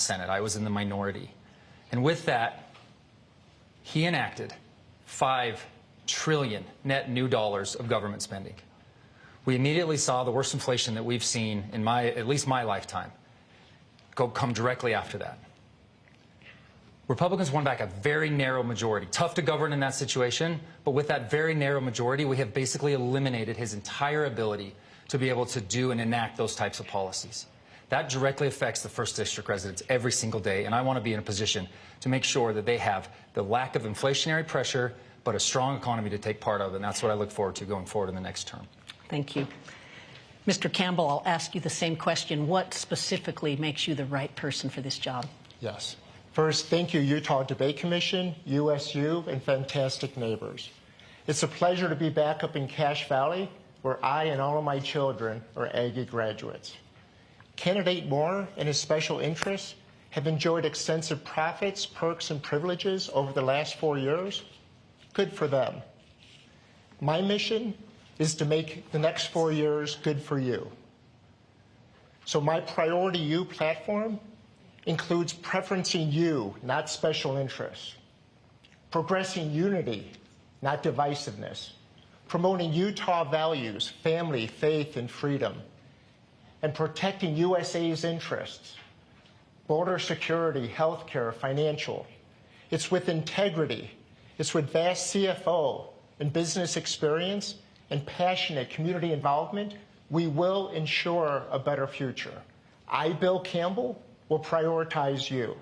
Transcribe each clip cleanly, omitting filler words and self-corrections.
Senate. I was in the minority. And with that, he enacted $5 trillion net new dollars of government spending. We immediately saw the worst inflation that we've seen in at least my lifetime come directly after that. Republicans won back a very narrow majority. Tough to govern in that situation, but with that very narrow majority, we have basically eliminated his entire ability to be able to do and enact those types of policies. That directly affects the 1st District residents every single day, and I want to be in a position to make sure that they have the lack of inflationary pressure, but a strong economy to take part of, and that's what I look forward to going forward in the next term. Thank you. Mr. Campbell, I'll ask you the same question. What specifically makes you the right person for this job? Yes. First, thank you, Utah Debate Commission, USU, and fantastic neighbors. It's a pleasure to be back up in Cache Valley, where I and all of my children are Aggie graduates. Candidate Moore and his special interests have enjoyed extensive profits, perks, and privileges over the last 4 years. Good for them. My mission is to make the next 4 years good for you. So my Priority You platform includes preferencing you, not special interests, progressing unity, not divisiveness, promoting Utah values, family, faith, and freedom, and protecting USA's interests, border security, healthcare, financial. It's with integrity. It's with vast CFO and business experience and passionate community involvement we will ensure a better future. I, Bill Campbell, will prioritize you.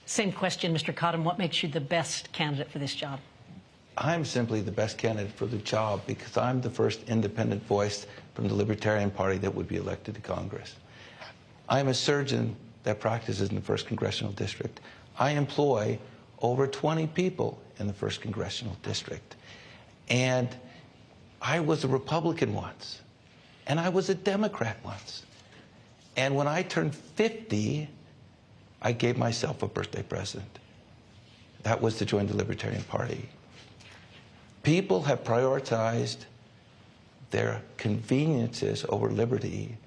Same question, Mr. Cottom. What makes you the best candidate for this job? I'm simply the best candidate for the job because I'm the first independent voice from the Libertarian Party that would be elected to Congress. I'm a surgeon that practices in the 1st Congressional District. I employ over 20 people in the 1st Congressional District. And I was a Republican once, and I was a Democrat once. And when I turned 50, I gave myself a birthday present. That was to join the Libertarian Party. People have prioritized their conveniences over liberty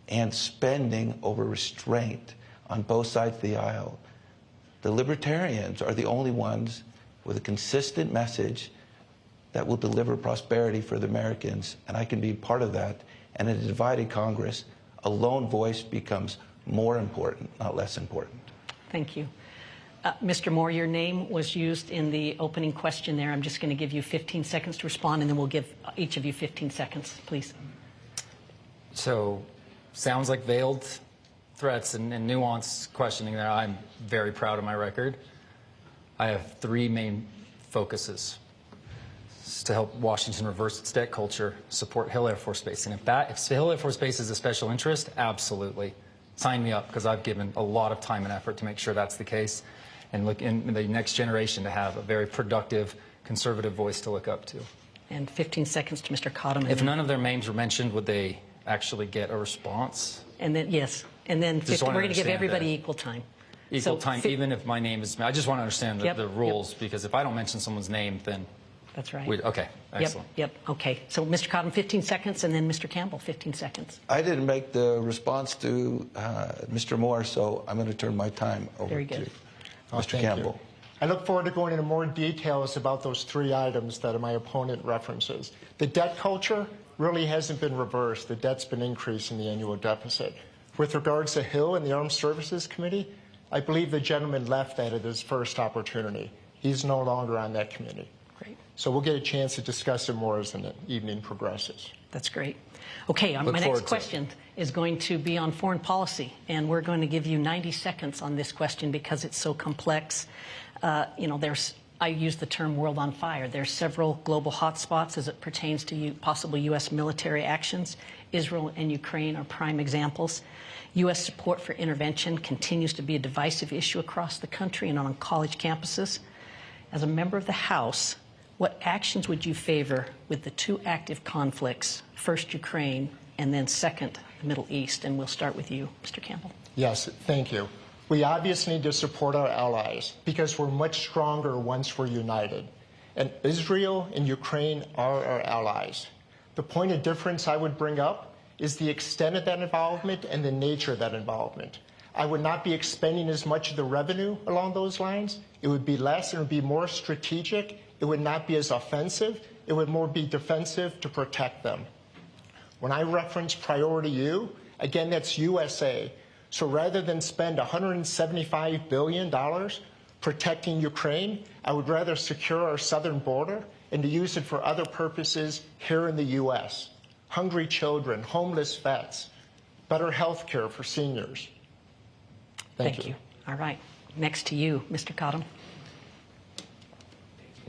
and spending over restraint on both sides of the aisle. The Libertarians are the only ones with a consistent message that will deliver prosperity for the Americans, and I can be part of that. And in a divided Congress, a lone voice becomes more important, not less important. Thank you. Mr. Moore, your name was used in the opening question there. I'm just going to give you 15 seconds to respond, and then we'll give each of you 15 seconds, please. So, sounds like veiled threats and nuanced questioning there. I'm very proud of my record. I have 3 main focuses. To help Washington reverse its debt culture, support Hill Air Force Base. And if Hill Air Force Base is a special interest, absolutely. Sign me up, because I've given a lot of time and effort to make sure that's the case. And look in the next generation to have a very productive, conservative voice to look up to. And 15 seconds to Mr. Cottom. If none of their names were mentioned, would they actually get a response? And then, yes. And then 50, we're going to give everybody equal time. Equal time, even if my name is... I just want to understand the rules, because if I don't mention someone's name, then... That's right. Okay, excellent. Yep, okay. So, Mr. Cottom, 15 seconds, and then Mr. Campbell, 15 seconds. I didn't make the response to Mr. Moore, so I'm going to turn my time over to Mr. Campbell. I look forward to going into more details about those 3 items that my opponent references. The debt culture really hasn't been reversed. The debt's been increased in the annual deficit. With regards to Hill and the Armed Services Committee, I believe the gentleman left that at his first opportunity. He's no longer on that committee. Great. So we'll get a chance to discuss it more as the evening progresses. That's great. Okay, my next question is going to be on foreign policy, and we're going to give you 90 seconds on this question because it's so complex. You know, I use the term world on fire. There's several global hotspots as it pertains to possible U.S. military actions. Israel and Ukraine are prime examples. U.S. support for intervention continues to be a divisive issue across the country and on college campuses. As a member of the House, what actions would you favor with the 2 active conflicts, first Ukraine and then second the Middle East? And we'll start with you, Mr. Campbell. Yes, thank you. We obviously need to support our allies because we're much stronger once we're united. And Israel and Ukraine are our allies. The point of difference I would bring up is the extent of that involvement and the nature of that involvement. I would not be expending as much of the revenue along those lines. It would be less, and it would be more strategic. It would not be as offensive. It would more be defensive to protect them. When I reference priority U, again, that's USA. So rather than spend $175 billion protecting Ukraine, I would rather secure our southern border and to use it for other purposes here in the U.S. Hungry children, homeless vets, better health care for seniors. Thank you. All right. Next to you, Mr. Cottom.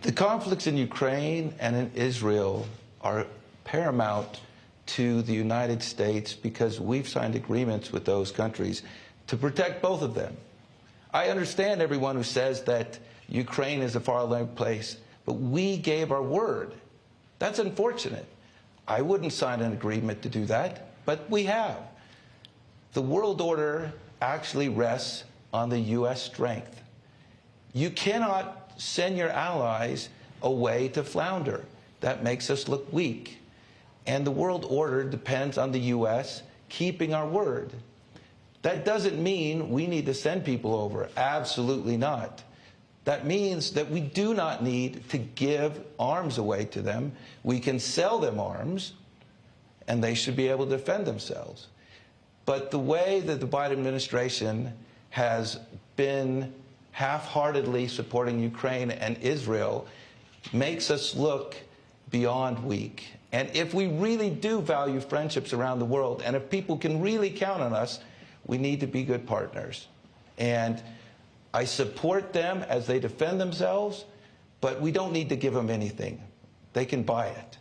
The conflicts in Ukraine and in Israel are paramount to the United States because we've signed agreements with those countries to protect both of them. I understand everyone who says that Ukraine is a far-flung place, but we gave our word. That's unfortunate. I wouldn't sign an agreement to do that, but we have. The world order actually rests on the U.S. strength. You cannot send your allies away to flounder. That makes us look weak. And the world order depends on the U.S. keeping our word. That doesn't mean we need to send people over. Absolutely not. That means that we do not need to give arms away to them. We can sell them arms, and they should be able to defend themselves. But the way that the Biden administration has been half-heartedly supporting Ukraine and Israel makes us look beyond weak. And if we really do value friendships around the world, and if people can really count on us, we need to be good partners. And I support them as they defend themselves, but we don't need to give them anything. They can buy it.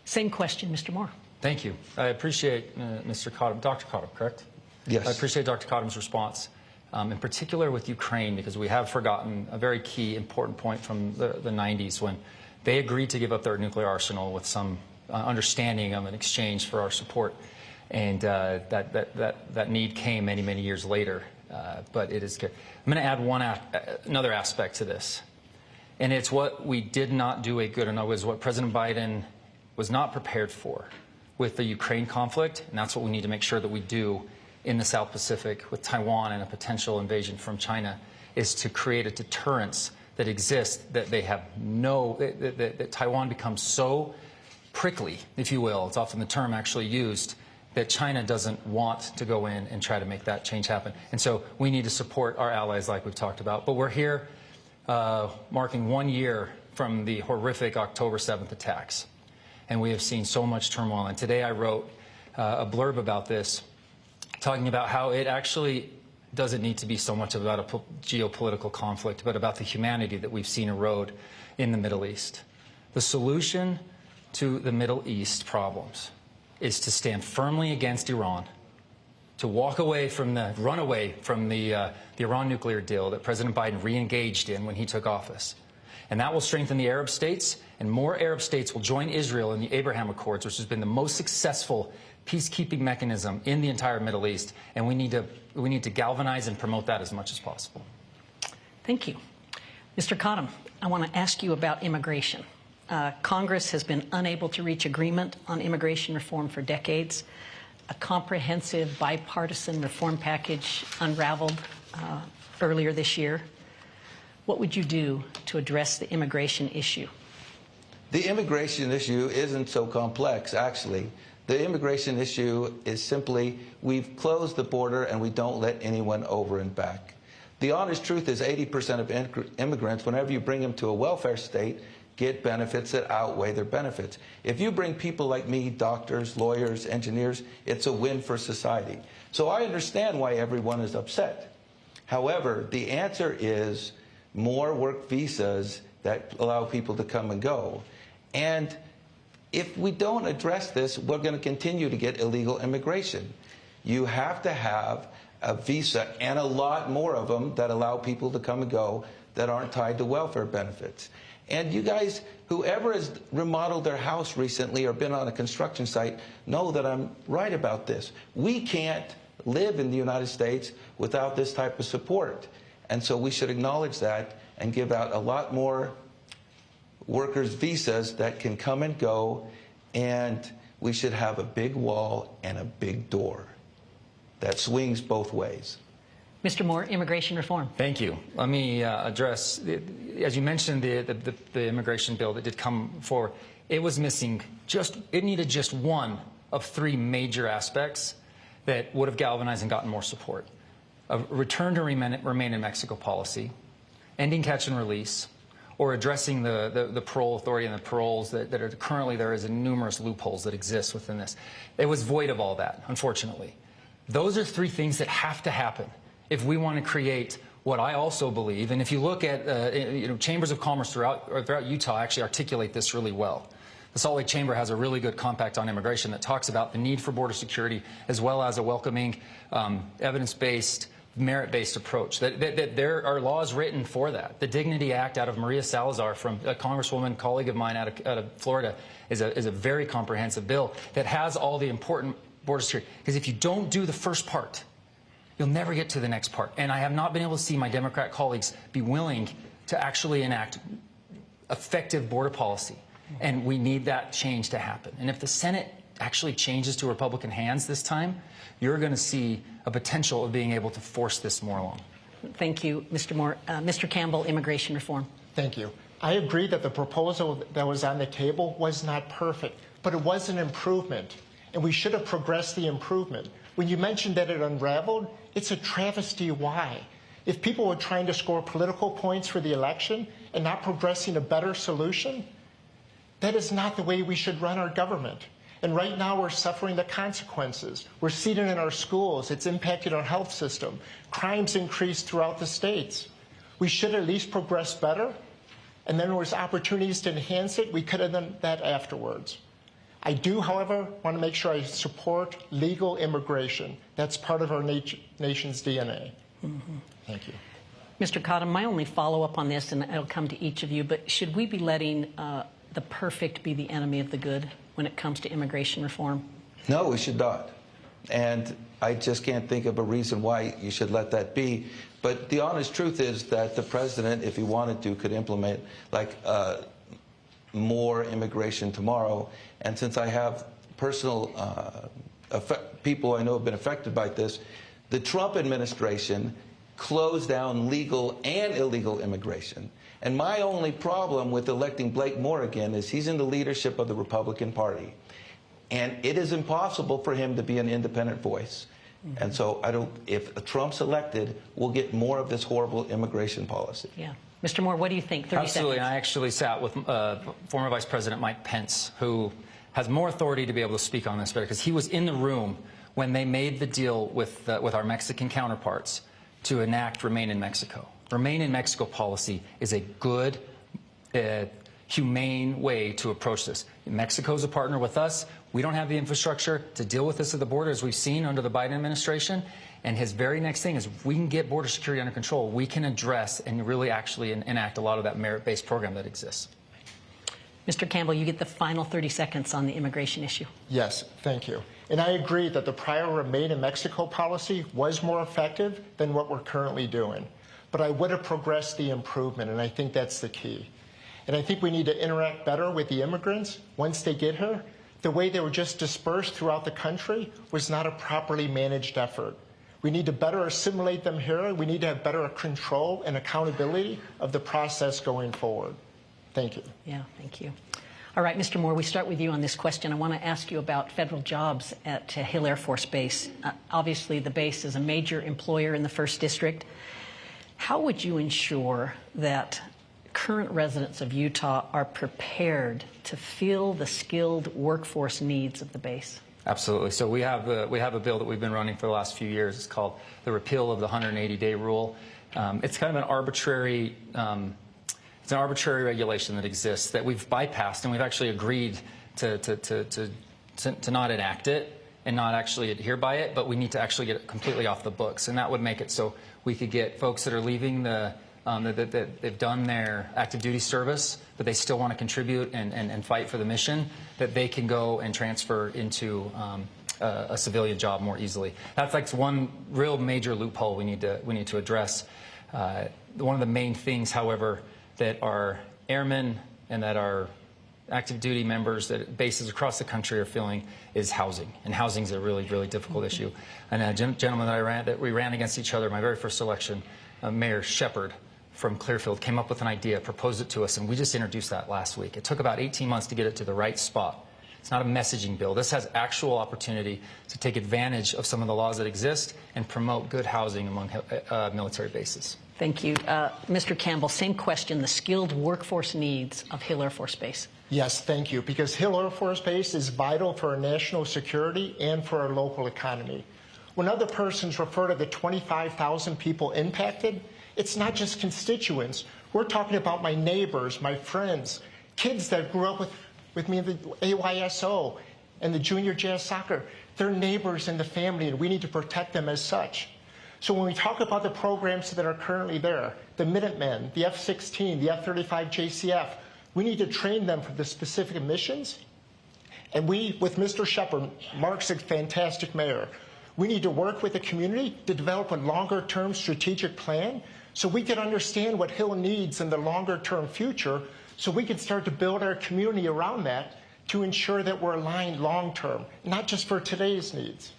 Same question, Mr. Moore. Thank you. I appreciate Mr. Cottom, Dr. Cottom, correct? Yes. I appreciate Dr. Cottom's response, in particular with Ukraine, because we have forgotten a very key, important point from the 90s when they agreed to give up their nuclear arsenal with some understanding of an exchange for our support. And that need came many, many years later. But it is good. I'm going to add another aspect to this. And it's what we did not do a good enough, was what President Biden was not prepared for with the Ukraine conflict. And that's what we need to make sure that we do in the South Pacific with Taiwan and a potential invasion from China, is to create a deterrence that exists, that they have that Taiwan becomes so prickly, if you will, it's often the term actually used, that China doesn't want to go in and try to make that change happen. And so we need to support our allies like we've talked about. But we're here marking 1 year from the horrific October 7th attacks. And we have seen so much turmoil. And today I wrote a blurb about this, talking about how it actually doesn't need to be so much about a geopolitical conflict, but about the humanity that we've seen erode in the Middle East. The solution to the Middle East problems is to stand firmly against Iran, to run away from the Iran nuclear deal that President Biden re-engaged in when he took office. And that will strengthen the Arab states, and more Arab states will join Israel in the Abraham Accords, which has been the most successful peacekeeping mechanism in the entire Middle East. And we need to galvanize and promote that as much as possible. Thank you. Mr. Cottom, I want to ask you about immigration. Congress has been unable to reach agreement on immigration reform for decades. A comprehensive bipartisan reform package unraveled earlier this year. What would you do to address the immigration issue? The immigration issue isn't so complex, actually. The immigration issue is simply we've closed the border and we don't let anyone over and back. The honest truth is 80% of immigrants, whenever you bring them to a welfare state, get benefits that outweigh their benefits. If you bring people like me, doctors, lawyers, engineers, it's a win for society. So I understand why everyone is upset. However, the answer is more work visas that allow people to come and go. And if we don't address this, we're going to continue to get illegal immigration. You have to have a visa, and a lot more of them, that allow people to come and go that aren't tied to welfare benefits. And you guys, whoever has remodeled their house recently or been on a construction site, know that I'm right about this. We can't live in the United States without this type of support. And so we should acknowledge that and give out a lot more workers' visas that can come and go, and we should have a big wall and a big door. that swings both ways. Mr. Moore, immigration reform. Thank you. Let me address, as you mentioned, the immigration bill that did come forward. It was missing it needed just one of three major aspects that would have galvanized and gotten more support. A return to remain in Mexico policy, ending catch and release, or addressing the parole authority and the paroles that are currently there is numerous loopholes that exist within this. It was void of all that, unfortunately. Those are three things that have to happen if we want to create what I also believe, and if you look at chambers of commerce throughout Utah actually articulate this really well. The Salt Lake Chamber has a really good compact on immigration that talks about the need for border security as well as a welcoming, evidence-based, merit-based approach. That there are laws written for that. The Dignity Act out of Maria Salazar, from a congresswoman colleague of mine out of Florida, is a very comprehensive bill that has all the important border security. Because if you don't do the first part, you'll never get to the next part. And I have not been able to see my Democrat colleagues be willing to actually enact effective border policy. And we need that change to happen. And if the Senate actually changes to Republican hands this time, you're going to see a potential of being able to force this more along. Thank you, Mr. Moore. Mr. Campbell, immigration reform. Thank you. I agree that the proposal that was on the table was not perfect, but it was an improvement, and we should have progressed the improvement. When you mentioned that it unraveled, it's a travesty why. If people were trying to score political points for the election and not progressing a better solution, that is not the way we should run our government. And right now we're suffering the consequences. We're seeing it in our schools. It's impacted our health system. Crimes increased throughout the states. We should at least progress better. And then there was opportunities to enhance it. We could have done that afterwards. I do, however, want to make sure I support legal immigration. That's part of our nation's DNA. Thank you. Mr. Cottom, my only follow-up on this, and it'll come to each of you, but should we be letting the perfect be the enemy of the good when it comes to immigration reform? No, we should not. And I just can't think of a reason why you should let that be. But the honest truth is that the president, if he wanted to, could implement more immigration tomorrow. And since I have personal people I know have been affected by this, the Trump administration closed down legal and illegal immigration. And my only problem with electing Blake Moore again is he's in the leadership of the Republican Party. And it is impossible for him to be an independent voice. And so if Trump's elected, we'll get more of this horrible immigration policy. Yeah. Mr. Moore, what do you think? 30 Absolutely. seconds. I actually sat with former Vice President Mike Pence, who has more authority to be able to speak on this better, because he was in the room when they made the deal with our Mexican counterparts to enact Remain in Mexico. Remain in Mexico policy is a good, humane way to approach this. Mexico's a partner with us. We don't have the infrastructure to deal with this at the border, as we've seen under the Biden administration. And his very next thing is, if we can get border security under control, we can address and really actually enact a lot of that merit-based program that exists. Mr. Campbell, you get the final 30 seconds on the immigration issue. Yes, thank you. And I agree that the prior Remain in Mexico policy was more effective than what we're currently doing. But I would have progressed the improvement, and I think that's the key. And I think we need to interact better with the immigrants once they get here. The way they were just dispersed throughout the country was not a properly managed effort. We need to better assimilate them here. We need to have better control and accountability of the process going forward. Thank you. Yeah, thank you. All right, Mr. Moore, we start with you on this question. I want to ask you about federal jobs at Hill Air Force Base. Obviously, the base is a major employer in the 1st District. How would you ensure that current residents of Utah are prepared to fill the skilled workforce needs of the base? Absolutely. So we have a bill that we've been running for the last few years. It's called the repeal of the 180-day rule. It's kind of an arbitrary regulation that exists that we've bypassed, and we've actually agreed to not enact it and not actually adhere by it, but we need to actually get it completely off the books. And that would make it so we could get folks that are leaving that they've done their active duty service, but they still want to contribute and fight for the mission, that they can go and transfer into a civilian job more easily. That's like one real major loophole we need to address. One of the main things, however, that our airmen and that our active duty members that bases across the country are feeling is housing. And housing is a really, really difficult issue. And a gentleman that we ran against each other, my very first election, Mayor Shepard from Clearfield, came up with an idea, proposed it to us, and we just introduced that last week. It took about 18 months to get it to the right spot. It's not a messaging bill. This has actual opportunity to take advantage of some of the laws that exist and promote good housing among military bases. Thank you. Mr. Campbell, same question, the skilled workforce needs of Hill Air Force Base. Yes, thank you, because Hill Air Force Base is vital for our national security and for our local economy. When other persons refer to the 25,000 people impacted, it's not just constituents. We're talking about my neighbors, my friends, kids that grew up with me in the AYSO and the junior jazz soccer. They're neighbors in the family, and we need to protect them as such. So when we talk about the programs that are currently there, the Minutemen, the F-16, the F-35 JCF, we need to train them for the specific missions. And we, with Mr. Shepard, Mark's a fantastic mayor, we need to work with the community to develop a longer-term strategic plan so we can understand what Hill needs in the longer-term future, so we can start to build our community around that to ensure that we're aligned long-term, not just for today's needs.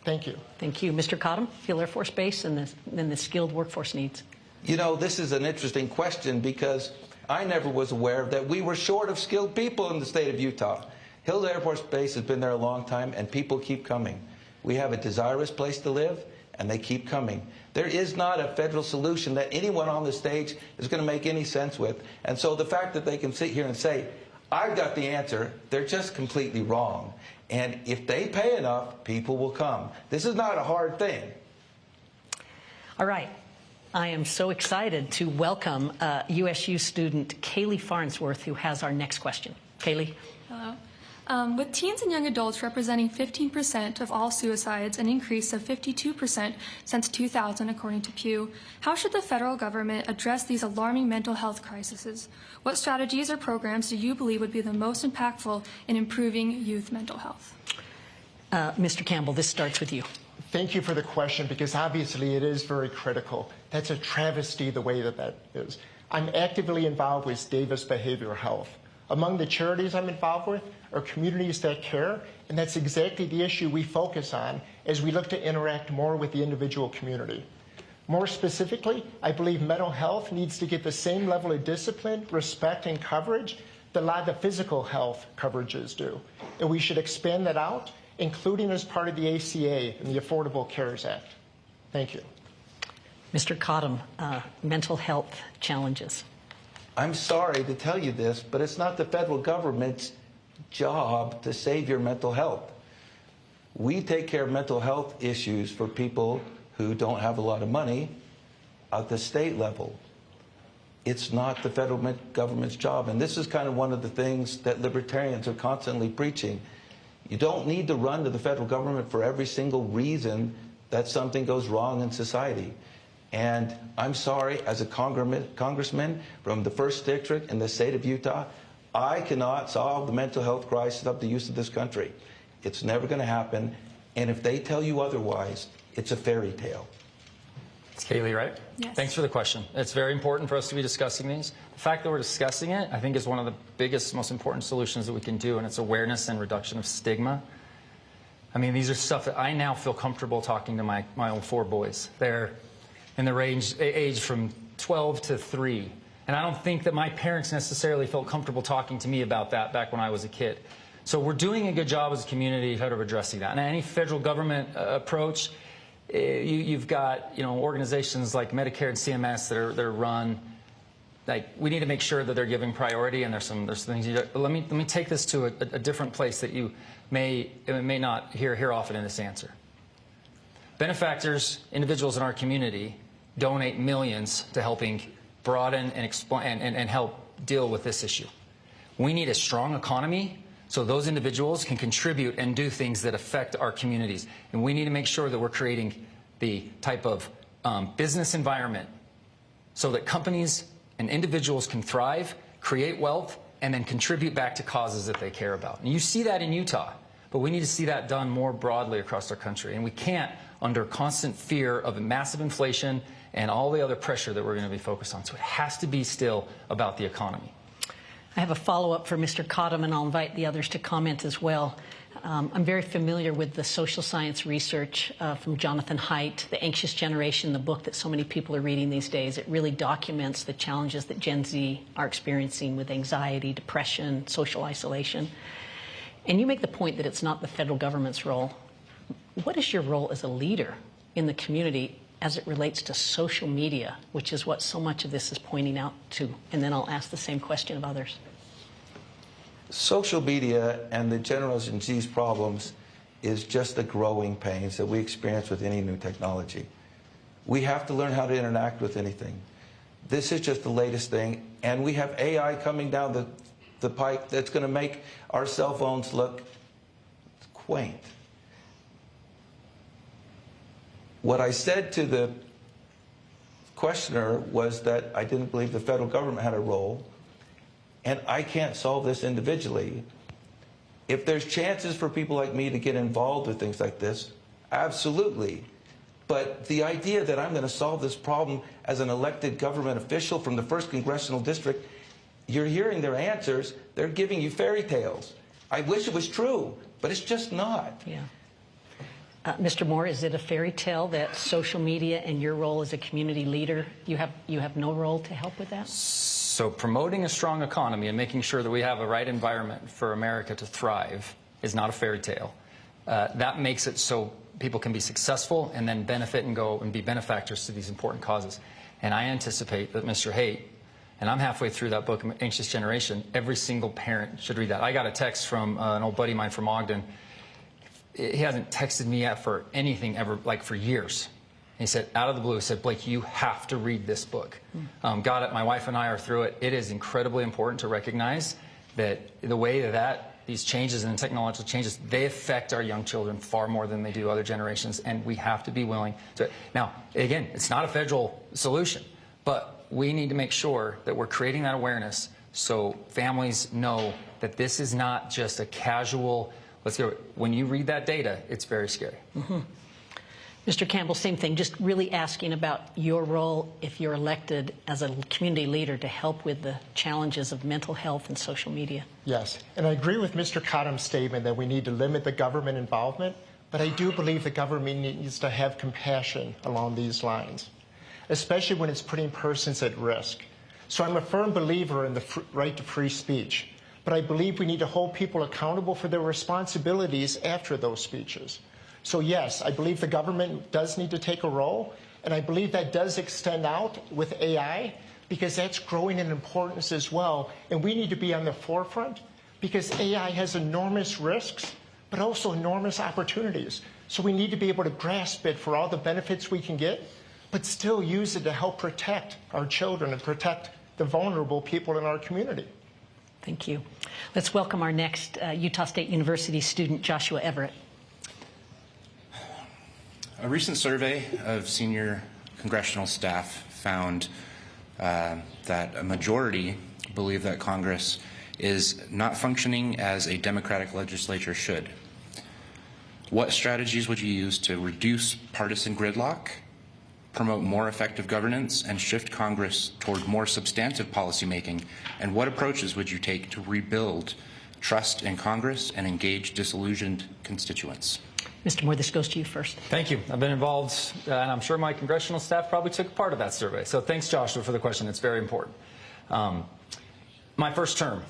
Thank you. Thank you. Mr. Cottom, Hill Air Force Base and the skilled workforce needs. You know, this is an interesting question because I never was aware that we were short of skilled people in the state of Utah. Hill Air Force Base has been there a long time, and people keep coming. We have a desirous place to live, and they keep coming. There is not a federal solution that anyone on the stage is going to make any sense with. And so the fact that they can sit here and say, I've got the answer, they're just completely wrong. And if they pay enough, people will come. This is not a hard thing. All right. I am so excited to welcome USU student Kaylee Farnsworth, who has our next question. Kaylee. Hello. With teens and young adults representing 15% of all suicides, an increase of 52% since 2000, according to Pew, how should the federal government address these alarming mental health crises? What strategies or programs do you believe would be the most impactful in improving youth mental health? Mr. Campbell, this starts with you. Thank you for the question, because obviously it is very critical. That's a travesty the way that is. I'm actively involved with Davis Behavioral Health. Among the charities I'm involved with are communities that care, and that's exactly the issue we focus on as we look to interact more with the individual community. More specifically, I believe mental health needs to get the same level of discipline, respect, and coverage that a lot of the physical health coverages do. And we should expand that out, including as part of the ACA and the Affordable Cares Act. Thank you. Mr. Cottom, mental health challenges. I'm sorry to tell you this, but it's not the federal government's job to save your mental health. We take care of mental health issues for people who don't have a lot of money at the state level. It's not the federal government's job. And this is kind of one of the things that libertarians are constantly preaching. You don't need to run to the federal government for every single reason that something goes wrong in society. And I'm sorry, as a congressman from the 1st District in the state of Utah, I cannot solve the mental health crisis of the youth of this country. It's never going to happen. And if they tell you otherwise, it's a fairy tale. It's Kaylee, right? Yes. Thanks for the question. It's very important for us to be discussing these. The fact that we're discussing it, I think, is one of the biggest, most important solutions that we can do, and it's awareness and reduction of stigma. I mean, these are stuff that I now feel comfortable talking to my own 4 boys. They're in the age from 12 to 3. And I don't think that my parents necessarily felt comfortable talking to me about that back when I was a kid. So we're doing a good job as a community of addressing that. And any federal government approach, you've got organizations like Medicare and CMS that are run. Like, we need to make sure that they're giving priority, and there's things you do. Let me take this to a different place that you may not hear often in this answer. Benefactors, individuals in our community, donate millions to helping broaden and help deal with this issue. We need a strong economy so those individuals can contribute and do things that affect our communities. And we need to make sure that we're creating the type of business environment so that companies and individuals can thrive, create wealth, and then contribute back to causes that they care about. And you see that in Utah, but we need to see that done more broadly across our country. And we can't, under constant fear of massive inflation and all the other pressure that we're going to be focused on. So it has to be still about the economy. I have a follow-up for Mr. Cottom, and I'll invite the others to comment as well. I'm very familiar with the social science research from Jonathan Haidt, The Anxious Generation, the book that so many people are reading these days. It really documents the challenges that Gen Z are experiencing with anxiety, depression, social isolation. And you make the point that it's not the federal government's role. What is your role as a leader in the community as it relates to social media, which is what so much of this is pointing out to? And then I'll ask the same question of others. Social media and the Generation Z's problems is just the growing pains that we experience with any new technology. We have to learn how to interact with anything. This is just the latest thing, and we have AI coming down the pike that's going to make our cell phones look quaint. What I said to the questioner was that I didn't believe the federal government had a role, and I can't solve this individually. If there's chances for people like me to get involved with things like this, absolutely. But the idea that I'm going to solve this problem as an elected government official from the 1st Congressional District, you're hearing their answers, they're giving you fairy tales. I wish it was true, but it's just not. Yeah. Mr. Moore, is it a fairy tale that social media and your role as a community leader, you have no role to help with that? So promoting a strong economy and making sure that we have a right environment for America to thrive is not a fairy tale. That makes it so people can be successful and then benefit and go and be benefactors to these important causes. And I anticipate that Mr. Haidt, and I'm halfway through that book, Anxious Generation, every single parent should read that. I got a text from an old buddy of mine from Ogden. He hasn't texted me yet for anything ever, like for years. He said, out of the blue, he said, Blake, you have to read this book. Got it. My wife and I are through it. It is incredibly important to recognize that the way that these changes and technological changes, they affect our young children far more than they do other generations, and we have to be willing to. Now, again, it's not a federal solution, but we need to make sure that we're creating that awareness so families know that this is not just a casual, let's go. When you read that data, it's very scary. Mm-hmm. Mr. Campbell, same thing, just really asking about your role if you're elected as a community leader to help with the challenges of mental health and social media. Yes, and I agree with Mr. Cottom's statement that we need to limit the government involvement, but I do believe the government needs to have compassion along these lines, especially when it's putting persons at risk. So I'm a firm believer in the right to free speech, but I believe we need to hold people accountable for their responsibilities after those speeches. So yes, I believe the government does need to take a role, and I believe that does extend out with AI, because that's growing in importance as well, and we need to be on the forefront, because AI has enormous risks, but also enormous opportunities. So we need to be able to grasp it for all the benefits we can get, but still use it to help protect our children and protect the vulnerable people in our community. Thank you. Let's welcome our next Utah State University student, Joshua Everett. A recent survey of senior congressional staff found that a majority believe that Congress is not functioning as a democratic legislature should. What strategies would you use to reduce partisan gridlock, promote more effective governance, and shift Congress toward more substantive policymaking? And what approaches would you take to rebuild trust in Congress and engage disillusioned constituents? Mr. Moore, this goes to you first. Thank you. I've been involved, and I'm sure my congressional staff probably took part of that survey. So thanks, Joshua, for the question. It's very important. My first term,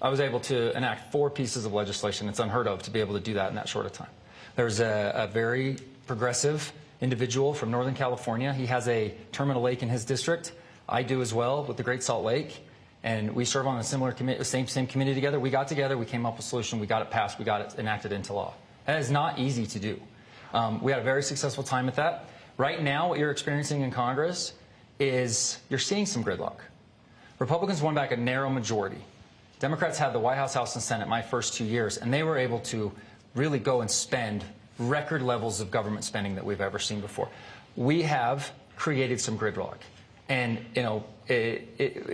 I was able to enact 4 pieces of legislation. It's unheard of to be able to do that in that short a time. There's a very progressive individual from Northern California. He has a term at a lake in his district. I do as well with the Great Salt Lake. And we serve on a similar committee, same committee together. We got together, we came up with a solution, we got it passed, we got it enacted into law. That is not easy to do. We had a very successful time at that. Right now, what you're experiencing in Congress is you're seeing some gridlock. Republicans won back a narrow majority. Democrats had the White House, House, and Senate my first 2 years, and they were able to really go and spend record levels of government spending that we've ever seen before. We have created some gridlock. And, you know,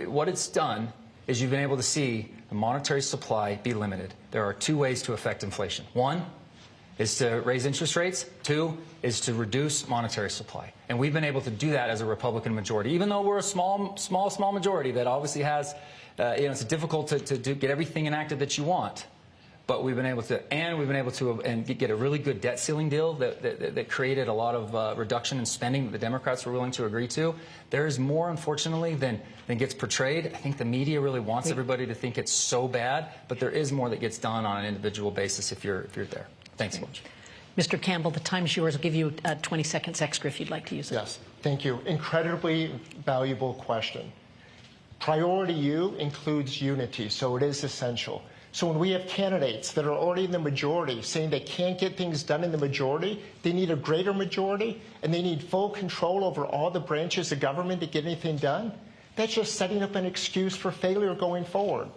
what it's done is you've been able to see the monetary supply be limited. There are 2 ways to affect inflation. 1 is to raise interest rates. 2 is to reduce monetary supply. And we've been able to do that as a Republican majority, even though we're a small majority that obviously has It's difficult to get everything enacted that you want. But we've been able to, and get a really good debt ceiling deal that created a lot of reduction in spending that the Democrats were willing to agree to. There is more, unfortunately, than gets portrayed. I think the media really wants everybody to think it's so bad, but there is more that gets done on an individual basis if you're there. Thanks so much. Mr. Campbell, the time is yours. I'll give you 20 seconds extra if you'd like to use it. Yes, thank you. Incredibly valuable question. Priority U includes unity, so it is essential. So when we have candidates that are already in the majority saying they can't get things done in the majority, they need a greater majority, and they need full control over all the branches of government to get anything done, that's just setting up an excuse for failure going forward.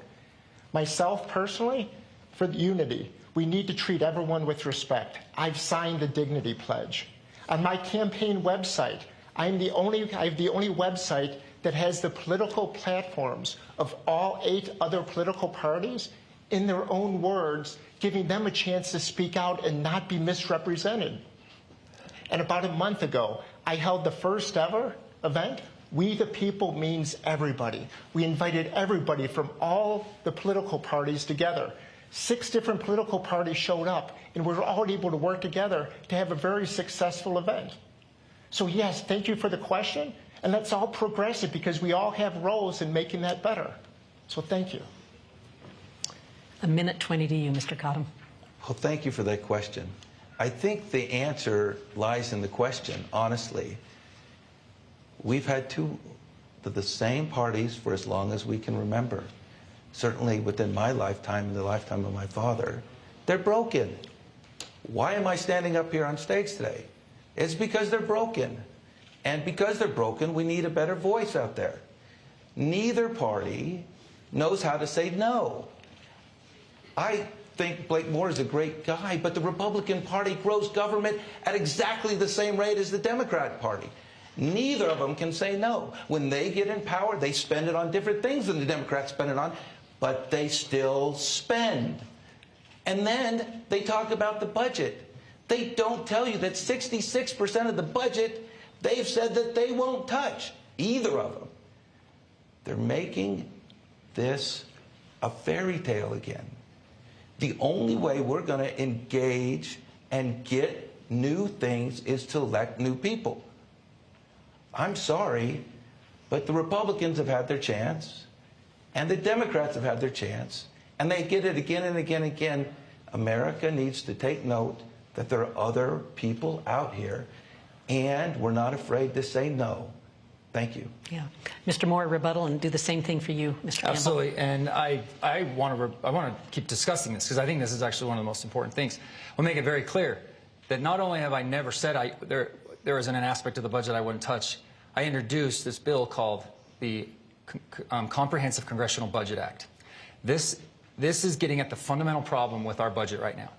Myself, personally, for the unity, we need to treat everyone with respect. I've signed the Dignity Pledge. On my campaign website, I have the only website that has the political platforms of all 8 other political parties in their own words, giving them a chance to speak out and not be misrepresented. And about a month ago, I held the first ever event. We the People means everybody. We invited everybody from all the political parties together. 6 different political parties showed up, and we were all able to work together to have a very successful event. So yes, thank you for the question, and let's all progress it because we all have roles in making that better. So thank you. A minute 20 to you, Mr. Cottom. Well, thank you for that question. I think the answer lies in the question, honestly. We've had 2 of the same parties for as long as we can remember. Certainly within my lifetime and the lifetime of my father. They're broken. Why am I standing up here on stage today? It's because they're broken. And because they're broken, we need a better voice out there. Neither party knows how to say no. I think Blake Moore is a great guy, but the Republican Party grows government at exactly the same rate as the Democrat Party. Neither of them can say no. When they get in power, they spend it on different things than the Democrats spend it on, but they still spend. And then they talk about the budget. They don't tell you that 66% of the budget they've said that they won't touch, either of them. They're making this a fairy tale again. The only way we're going to engage and get new things is to elect new people. I'm sorry, but the Republicans have had their chance, and the Democrats have had their chance, and they get it again and again and again. America needs to take note that there are other people out here, and we're not afraid to say no. Thank you. Yeah. Mr. Moore, rebuttal, and do the same thing for you, Mr. Campbell. Absolutely. And I want to keep discussing this because I think this is actually one of the most important things. We'll make it very clear that not only have I never said there isn't an aspect of the budget I wouldn't touch, I introduced this bill called the Comprehensive Congressional Budget Act. This is getting at the fundamental problem with our budget right now.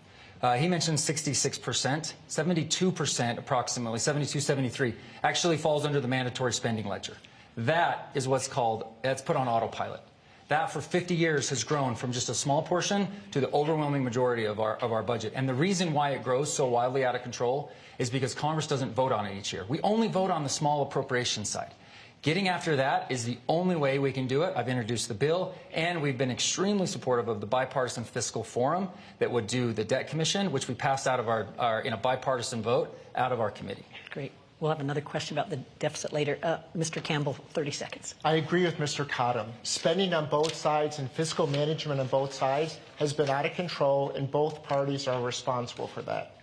He mentioned 66%, 72% approximately, 72, 73, actually falls under the mandatory spending ledger. That is what's called, that's put on autopilot. That for 50 years has grown from just a small portion to the overwhelming majority of our budget. And the reason why it grows so wildly out of control is because Congress doesn't vote on it each year. We only vote on the small appropriation side. Getting after that is the only way we can do it. I've introduced the bill, and we've been extremely supportive of the Bipartisan Fiscal Forum that would do the Debt Commission, which we passed out of our in a bipartisan vote, out of our committee. Great. We'll have another question about the deficit later. Mr. Campbell, 30 seconds. I agree with Mr. Cottom. Spending on both sides and fiscal management on both sides has been out of control, and both parties are responsible for that.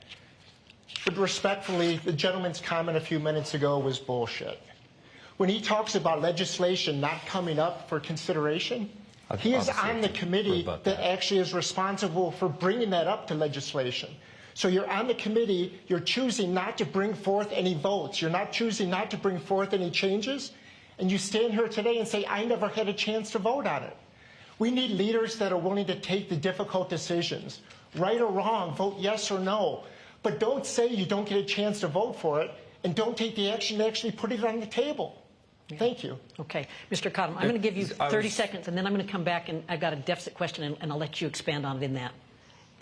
But respectfully, the gentleman's comment a few minutes ago was bullshit. When he talks about legislation not coming up for consideration, he is on the committee that actually is responsible for bringing that up to legislation. So you're on the committee, you're choosing not to bring forth any votes, you're not choosing not to bring forth any changes, and you stand here today and say, I never had a chance to vote on it. We need leaders that are willing to take the difficult decisions. Right or wrong, vote yes or no. But don't say you don't get a chance to vote for it, and don't take the action to actually put it on the table. Yeah. Thank you. Okay. Mr. Cottom, I'm going to give you 30 seconds, and then I'm going to come back, and I've got a deficit question, and I'll let you expand on it in that.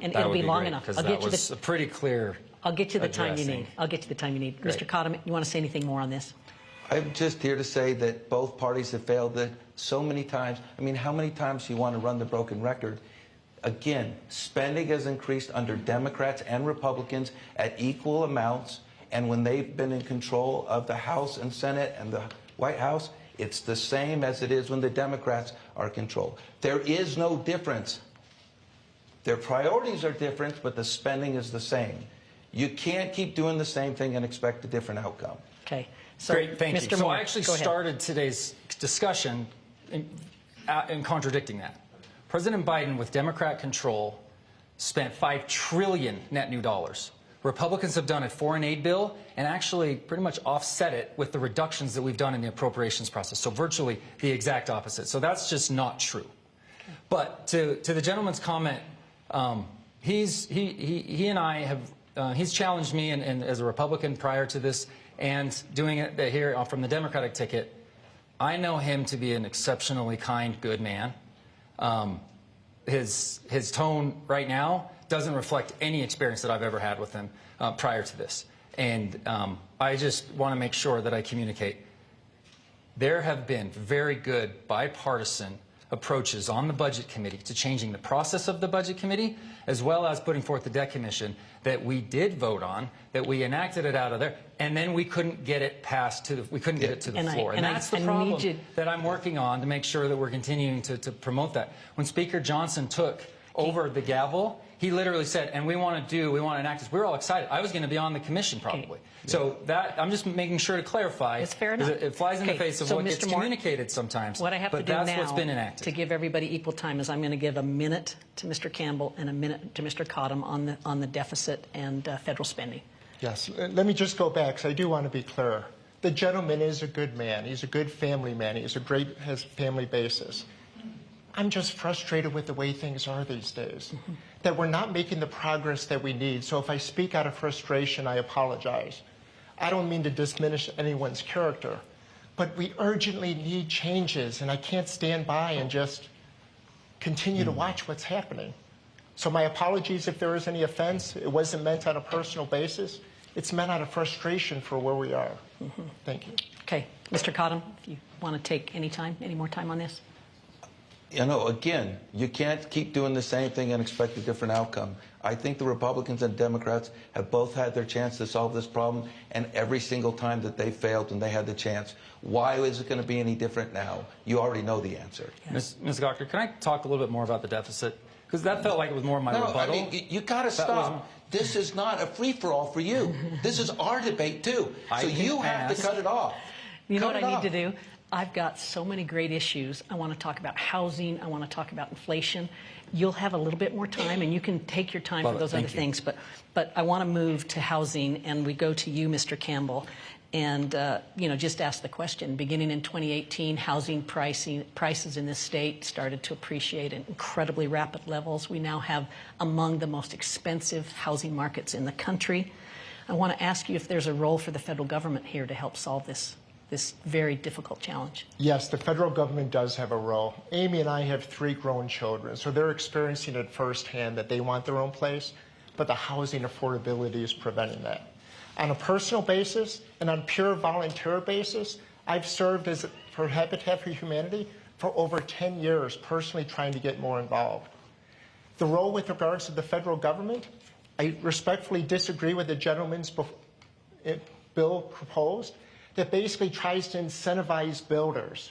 And it'll be long enough. I'll get you the pretty clear. I'll get you the time you need. I'll get you the time you need. Great. Mr. Cottom, you want to say anything more on this? I'm just here to say that both parties have failed that so many times. I mean, how many times do you want to run the broken record? Again, spending has increased under Democrats and Republicans at equal amounts, and when they've been in control of the House and Senate and the White House, it's the same as it is when the Democrats are in control. There is no difference. Their priorities are different, but the spending is the same. You can't keep doing the same thing and expect a different outcome. Okay. So, Great, thank Mr. you. So Moore, I actually go ahead. started today's discussion in contradicting that. President Biden, with Democrat control, spent $5 trillion net new dollars. Republicans have done a foreign aid bill and actually pretty much offset it with the reductions that we've done in the appropriations process. So virtually the exact opposite. So that's just not true. But to the gentleman's comment, he and I have he's challenged me and as a Republican prior to this, and doing it here from the Democratic ticket. I know him to be an exceptionally kind, good man. His tone right now doesn't reflect any experience that I've ever had with him prior to this. And I just want to make sure that I communicate. There have been very good bipartisan approaches on the Budget Committee to changing the process of the Budget Committee, as well as putting forth the Debt Commission that we did vote on, that we enacted it out of there, and then we couldn't get it passed to the, we couldn't get it to the floor. And that's the problem that I'm working on to make sure that we're continuing to promote that. When Speaker Johnson took over the gavel, he literally said, and we want to enact this. We were all excited. I was going to be on the commission probably. Okay. So that, I'm just making sure to clarify. It's fair enough. It flies in the face of what gets communicated sometimes. What I have to do that's now what's been enacted. To give everybody equal time is I'm going to give a minute to Mr. Campbell and a minute to Mr. Cottom on the deficit and federal spending. Yes. Let me just go back, because I do want to be clear. The gentleman is a good man. He's a good family man. He's a great, has family basis. I'm just frustrated with the way things are these days, that we're not making the progress that we need. So if I speak out of frustration, I apologize. I don't mean to diminish anyone's character, but we urgently need changes, and I can't stand by and just continue to watch what's happening. So my apologies if there is any offense. It wasn't meant on a personal basis. It's meant out of frustration for where we are. Thank you. Okay. Mr. Cottom, if you want to take any more time on this? You know, again, you can't keep doing the same thing and expect a different outcome. I think the Republicans and Democrats have both had their chance to solve this problem, and every single time that they failed when they had the chance. Why is it going to be any different now? You already know the answer. Ms. Gawker, can I talk a little bit more about the deficit? Because that felt like it was more of my rebuttal. I mean, you got to stop. This is not a free-for-all for you. This is our debate, too. So you have to cut it off. You know what I need to do? I've got so many great issues. I want to talk about housing. I want to talk about inflation. You'll have a little bit more time, and you can take your time for those other things. But I want to move to housing, and we go to you, Mr. Campbell, and just ask the question. Beginning in 2018, housing prices in this state started to appreciate at incredibly rapid levels. We now have among the most expensive housing markets in the country. I want to ask you if there's a role for the federal government here to help solve this very difficult challenge. Yes, the federal government does have a role. Amy and I have 3 grown children, so they're experiencing it firsthand that they want their own place, but the housing affordability is preventing that. On a personal basis and on a pure volunteer basis, I've served for Habitat for Humanity for over 10 years, personally trying to get more involved. The role with regards to the federal government, I respectfully disagree with the gentleman's bill proposed, that basically tries to incentivize builders,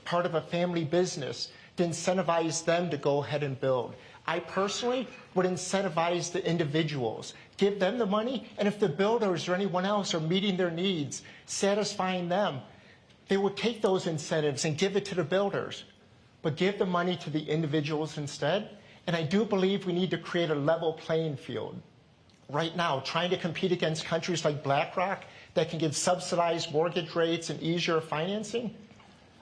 part of a family business, to incentivize them to go ahead and build. I personally would incentivize the individuals, give them the money, and if the builders or anyone else are meeting their needs, satisfying them, they would take those incentives and give it to the builders, but give the money to the individuals instead. And I do believe we need to create a level playing field. Right now, trying to compete against countries like BlackRock that can give subsidized mortgage rates and easier financing,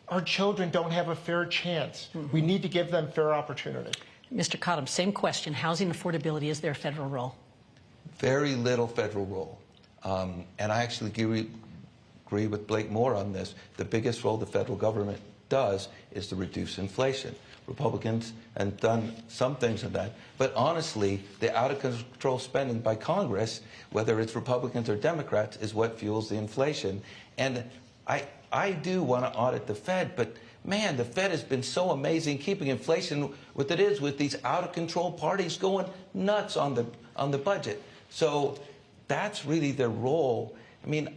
our children don't have a fair chance. We need to give them fair opportunity. Mr. Cottom, same question. Housing affordability, is there a federal role? Very little federal role. And I actually agree with Blake Moore on this. The biggest role the federal government does is to reduce inflation. Republicans have done some things in that. But honestly, the out-of-control spending by Congress, whether it's Republicans or Democrats, is what fuels the inflation. And I do want to audit the Fed, but man, the Fed has been so amazing keeping inflation what it is with these out-of-control parties going nuts on the budget. So that's really their role. I mean,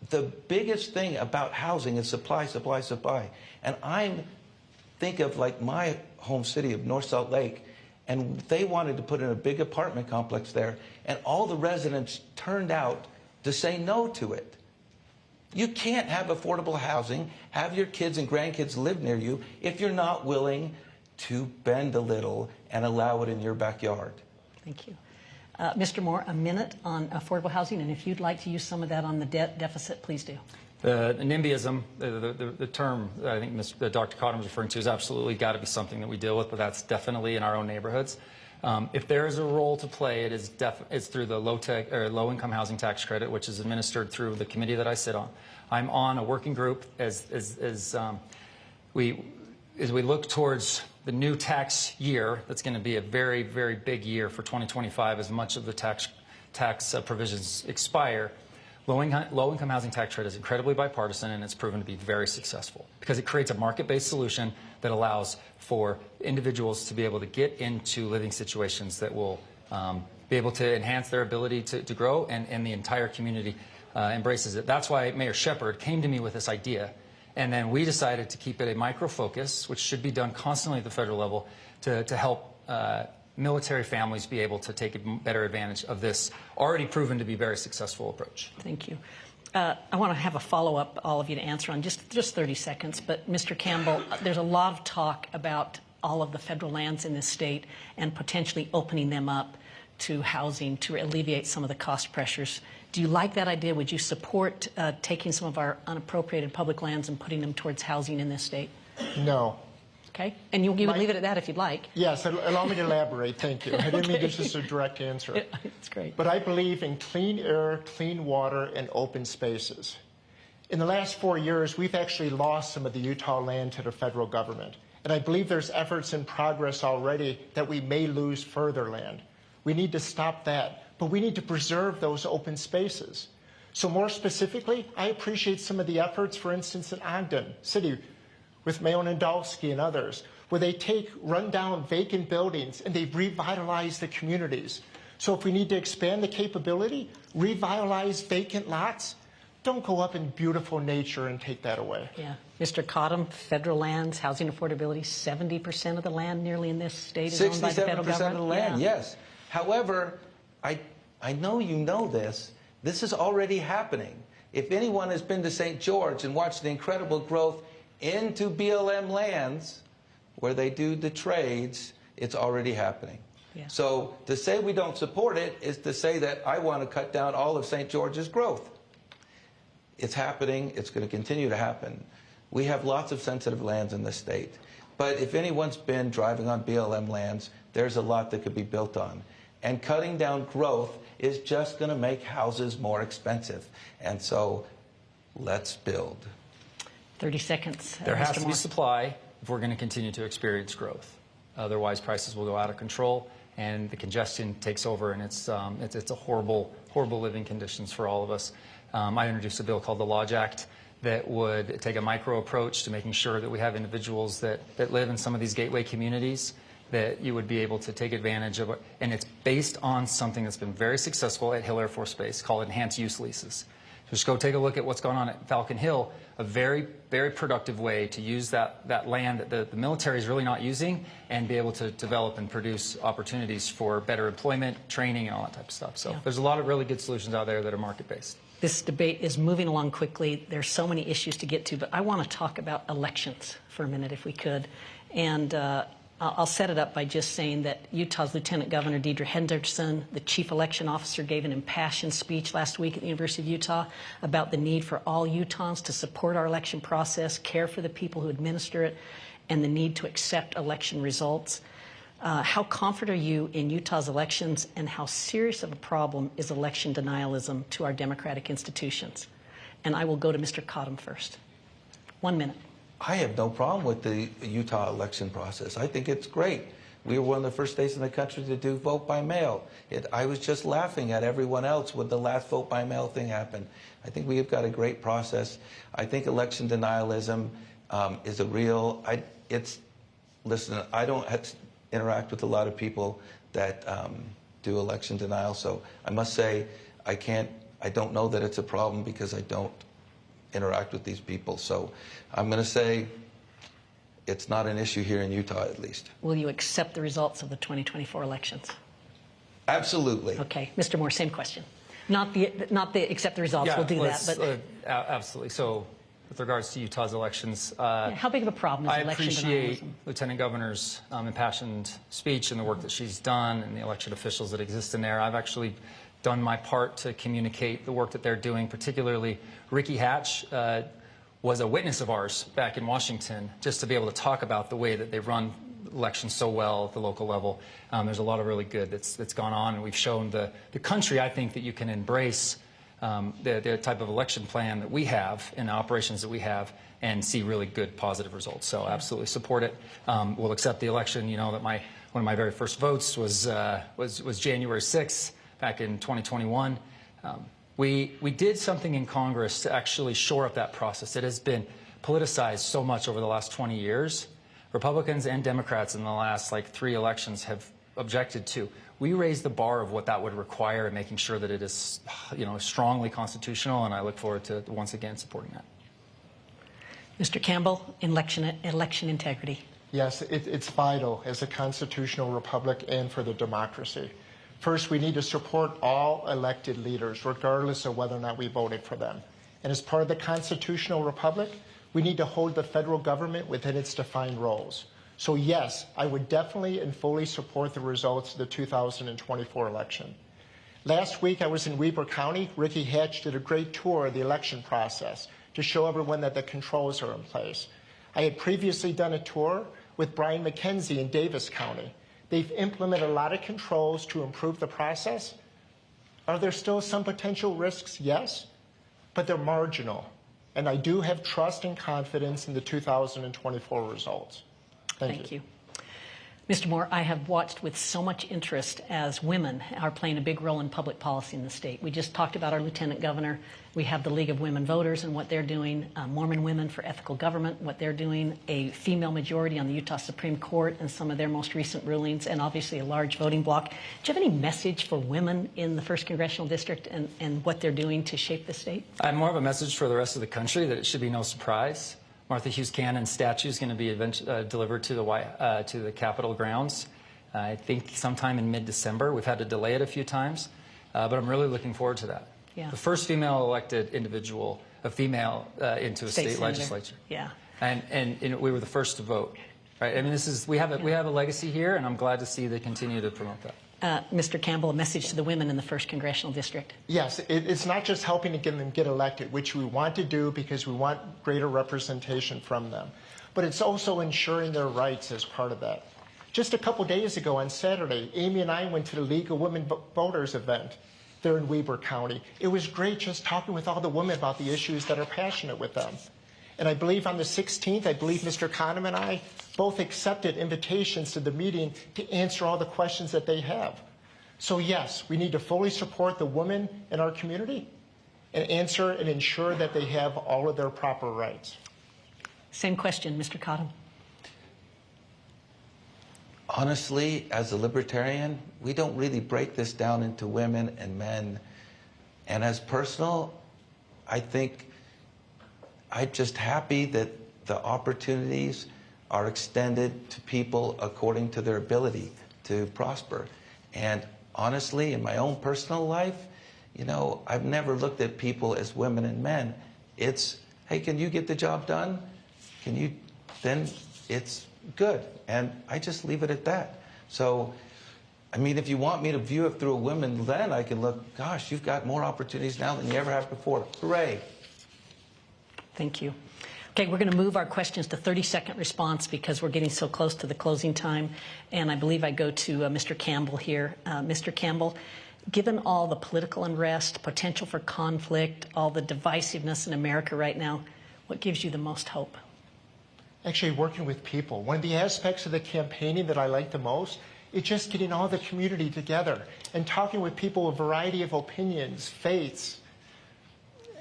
the biggest thing about housing is supply, supply, supply. And think of like my home city of North Salt Lake, and they wanted to put in a big apartment complex there, and all the residents turned out to say no to it. You can't have affordable housing, have your kids and grandkids live near you if you're not willing to bend a little and allow it in your backyard. Thank you. Mr. Moore, a minute on affordable housing, and if you'd like to use some of that on the debt deficit, please do. The NIMBYism, the term that I think Dr. Cottom was referring to, is absolutely got to be something that we deal with, but that's definitely in our own neighborhoods. If there is a role to play, it's through the low-income housing tax credit, which is administered through the committee that I sit on. I'm on a working group as we look towards the new tax year. That's going to be a very, very big year for 2025 as much of the tax provisions expire. Low-income housing tax credit is incredibly bipartisan, and it's proven to be very successful because it creates a market-based solution that allows for individuals to be able to get into living situations that will be able to enhance their ability to grow, and the entire community embraces it. That's why Mayor Shepard came to me with this idea, and then we decided to keep it a micro-focus, which should be done constantly at the federal level, to help military families be able to take better advantage of this already proven to be very successful approach. Thank you. I want to have a follow-up, all of you, to answer on just 30 seconds. But Mr. Campbell, there's a lot of talk about all of the federal lands in this state and potentially opening them up to housing to alleviate some of the cost pressures. Do you like that idea? Would you support taking some of our unappropriated public lands and putting them towards housing in this state? No. Okay. And you would leave it at that if you'd like. Yes, allow me to elaborate. Thank you. I didn't mean just a direct answer. It's great. But I believe in clean air, clean water, and open spaces. In the last 4 years, we've actually lost some of the Utah land to the federal government. And I believe there's efforts in progress already that we may lose further land. We need to stop that. But we need to preserve those open spaces. So more specifically, I appreciate some of the efforts, for instance, in Ogden City, with Mayor Nadolski and others, where they take rundown vacant buildings and they revitalize the communities. So if we need to expand the capability, revitalize vacant lots, don't go up in beautiful nature and take that away. Yeah. Mr. Cottom, federal lands, housing affordability, 70% of the land nearly in this state is owned by the federal government? 67% of the land, yes. However, I know you know this. This is already happening. If anyone has been to St. George and watched the incredible growth into BLM lands where they do the trades, it's already happening. Yeah. So to say we don't support it is to say that I want to cut down all of St. George's growth. It's happening. It's going to continue to happen. We have lots of sensitive lands in this state. But if anyone's been driving on BLM lands, there's a lot that could be built on. And cutting down growth is just going to make houses more expensive. And so let's build. 30 seconds. There has to be supply if we're going to continue to experience growth. Otherwise, prices will go out of control, and the congestion takes over, and it's a horrible living conditions for all of us. I introduced a bill called the Lodge Act that would take a micro approach to making sure that we have individuals that live in some of these gateway communities that you would be able to take advantage of. And it's based on something that's been very successful at Hill Air Force Base called enhanced use leases. Just go take a look at what's going on at Falcon Hill, a very, very productive way to use that land that the military is really not using and be able to develop and produce opportunities for better employment, training, and all that type of stuff. So there's a lot of really good solutions out there that are market-based. This debate is moving along quickly. There's so many issues to get to, but I want to talk about elections for a minute if we could. And I'll set it up by just saying that Utah's Lieutenant Governor Deidre Henderson, the chief election officer, gave an impassioned speech last week at the University of Utah about the need for all Utahns to support our election process, care for the people who administer it, and the need to accept election results. How confident are you in Utah's elections, and how serious of a problem is election denialism to our democratic institutions? And I will go to Mr. Cottom first. 1 minute. I have no problem with the Utah election process. I think it's great. I We were one of the first states in the country to do vote by mail. I was just laughing at everyone else when the last vote by mail thing happened. I think we have got a great process. I think election denialism is a real, listen, I don't interact with a lot of people that do election denial, so I must say I don't know that it's a problem because I don't interact with these people. So I'm going to say it's not an issue here in Utah, at least. Will you accept the results of the 2024 elections? Absolutely. Okay, Mr. Moore, same question. Not the accept the results. Yeah, we'll do that. But absolutely. So, with regards to Utah's elections, how big of a problem is I election appreciate denialism? Lieutenant Governor's impassioned speech and the work that she's done and the elected officials that exist in there. I've actually done my part to communicate the work that they're doing, particularly Ricky Hatch was a witness of ours back in Washington, just to be able to talk about the way that they run elections so well at the local level. There's a lot of really good that's gone on, and we've shown the country, I think, that you can embrace the type of election plan that we have and the operations that we have and see really good positive results. So absolutely support it. We'll accept the election. You know that one of my very first votes was January 6th back in 2021. We did something in Congress to actually shore up that process. It has been politicized so much over the last 20 years. Republicans and Democrats in the last 3 elections have objected to. We raised the bar of what that would require and making sure that it is, strongly constitutional, and I look forward to once again supporting that. Mr. Campbell, election integrity. Yes, it's vital as a constitutional republic and for the democracy. First, we need to support all elected leaders, regardless of whether or not we voted for them. And as part of the constitutional republic, we need to hold the federal government within its defined roles. So yes, I would definitely and fully support the results of the 2024 election. Last week, I was in Weber County. Ricky Hatch did a great tour of the election process to show everyone that the controls are in place. I had previously done a tour with Brian McKenzie in Davis County. They've implemented a lot of controls to improve the process. Are there still some potential risks? Yes, but they're marginal. And I do have trust and confidence in the 2024 results. Thank you. Mr. Moore, I have watched with so much interest as women are playing a big role in public policy in the state. We just talked about our Lieutenant Governor. We have the League of Women Voters and what they're doing, Mormon Women for Ethical Government, what they're doing, a female majority on the Utah Supreme Court and some of their most recent rulings, and obviously a large voting bloc. Do you have any message for women in the 1st Congressional District and what they're doing to shape the state? I have more of a message for the rest of the country that it should be no surprise. Martha Hughes Cannon's statue is going to be delivered to the Capitol grounds, I think sometime in mid-December. We've had to delay it a few times, but I'm really looking forward to that. Yeah. The first female elected individual, a female into a state legislature. Yeah. And we were the first to vote. Right? I mean, we have a legacy here, and I'm glad to see they continue to promote that. Mr. Campbell, a message to the women in the 1st Congressional District. Yes, it's not just helping to get them get elected, which we want to do because we want greater representation from them, but it's also ensuring their rights as part of that. Just a couple days ago on Saturday, Amy and I went to the League of Women Voters event there in Weber County. It was great just talking with all the women about the issues that are passionate with them. And I believe on the 16th, Mr. Conham and I both accepted invitations to the meeting to answer all the questions that they have. So yes, we need to fully support the women in our community and answer and ensure that they have all of their proper rights. Same question, Mr. Cottom. Honestly, as a libertarian, we don't really break this down into women and men. And as personal, I think I'm just happy that the opportunities are extended to people according to their ability to prosper. And honestly, in my own personal life, I've never looked at people as women and men. It's, hey, can you get the job done? Then it's good. And I just leave it at that. So, I mean, if you want me to view it through a women's lens, I can look, gosh, you've got more opportunities now than you ever have before. Hooray. Thank you. Okay, we're going to move our questions to 30-second response because we're getting so close to the closing time. And I believe I go to Mr. Campbell here. Mr. Campbell, given all the political unrest, potential for conflict, all the divisiveness in America right now, what gives you the most hope? actually working with people. One of the aspects of the campaigning that I like the most is just getting all the community together and talking with people with a variety of opinions, faiths.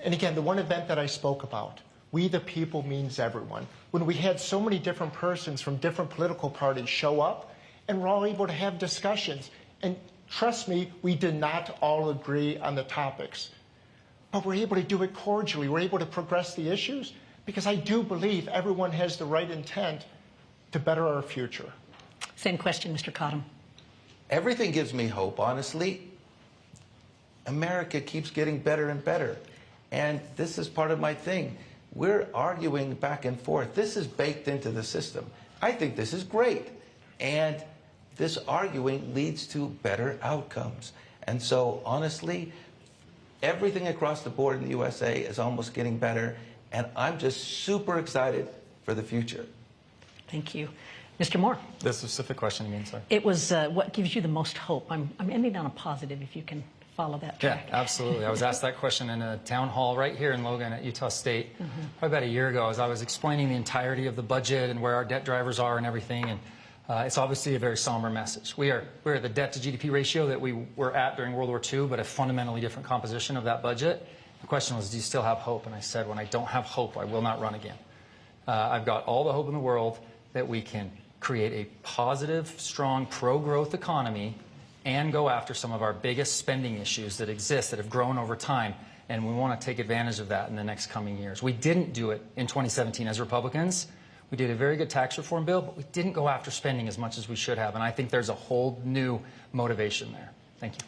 And again, the one event that I spoke about, we the people means everyone. When we had so many different persons from different political parties show up, and we're all able to have discussions. And trust me, we did not all agree on the topics. But we're able to do it cordially. We're able to progress the issues because I do believe everyone has the right intent to better our future. Same question, Mr. Cottom. Everything gives me hope, honestly. America keeps getting better and better. And this is part of my thing. We're arguing back and forth. This is baked into the system. I think this is great. And this arguing leads to better outcomes. And so, honestly, everything across the board in the USA is almost getting better. And I'm just super excited for the future. Thank you. Mr. Moore. The specific question, you mean, sorry? It was what gives you the most hope? I'm ending on a positive, if you can follow that track. Yeah, absolutely. I was asked that question in a town hall right here in Logan at Utah State probably about a year ago as I was explaining the entirety of the budget and where our debt drivers are and everything. And it's obviously a very somber message. We're at the debt to GDP ratio that we were at during World War II, but a fundamentally different composition of that budget. The question was, do you still have hope? And I said, when I don't have hope, I will not run again. I've got all the hope in the world that we can create a positive, strong, pro-growth economy and go after some of our biggest spending issues that exist that have grown over time. And we want to take advantage of that in the next coming years. We didn't do it in 2017 as Republicans. We did a very good tax reform bill, but we didn't go after spending as much as we should have. And I think there's a whole new motivation there. Thank you.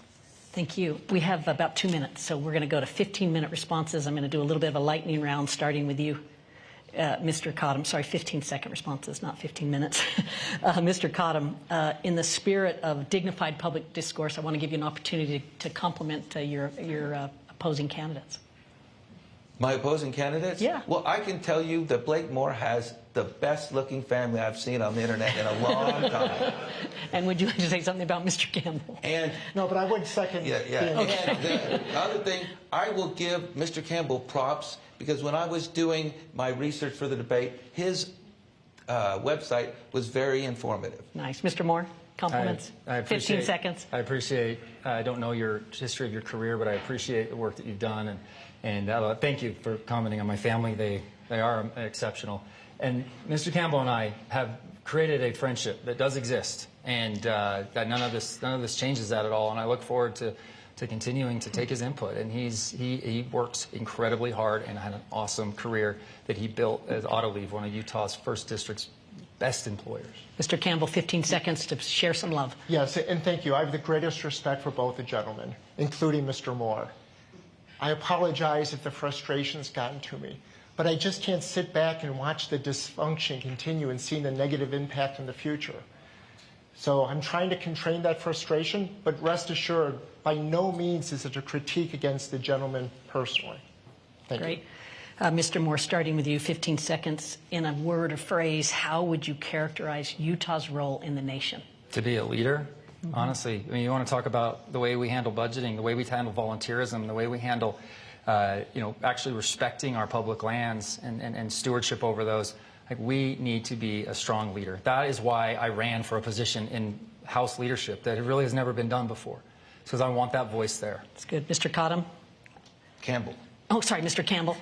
Thank you. We have about 2 minutes, so we're going to go to 15-minute responses. I'm going to do a little bit of a lightning round, starting with you, Mr. Cottom. Sorry, 15-second responses, not 15 minutes. Mr. Cottom, in the spirit of dignified public discourse, I want to give you an opportunity to compliment your opposing candidates. My opposing candidates? Yeah. Well, I can tell you that Blake Moore has the best-looking family I've seen on the internet in a long time. And would you like to say something about Mr. Campbell? And no, but I would second. Yeah. Okay. And the other thing, I will give Mr. Campbell props because when I was doing my research for the debate, his website was very informative. Nice, Mr. Moore. Compliments. I appreciate, 15 seconds. I appreciate. I don't know your history of your career, but I appreciate the work that you've done, and thank you for commenting on my family. They are exceptional. And Mr. Campbell and I have created a friendship that does exist, and that none of this changes that at all. And I look forward to continuing to take his input. And he works incredibly hard and had an awesome career that he built as Autoleave, one of Utah's first district's best employers. Mr. Campbell, 15 seconds to share some love. Yes, and thank you. I have the greatest respect for both the gentlemen, including Mr. Moore. I apologize if the frustration's gotten to me, but I just can't sit back and watch the dysfunction continue and see the negative impact in the future. So I'm trying to contain that frustration, but rest assured, by no means is it a critique against the gentleman personally. Thank you. Great. Mr. Moore, starting with you, 15 seconds. In a word or phrase, how would you characterize Utah's role in the nation? To be a leader, honestly. I mean, you want to talk about the way we handle budgeting, the way we handle volunteerism, the way we handle, actually respecting our public lands and stewardship over those. Like, we need to be a strong leader. That is why I ran for a position in House leadership that really has never been done before. Because I want that voice there. That's good. Mr. Cottom? Campbell. Oh, sorry, Mr. Campbell.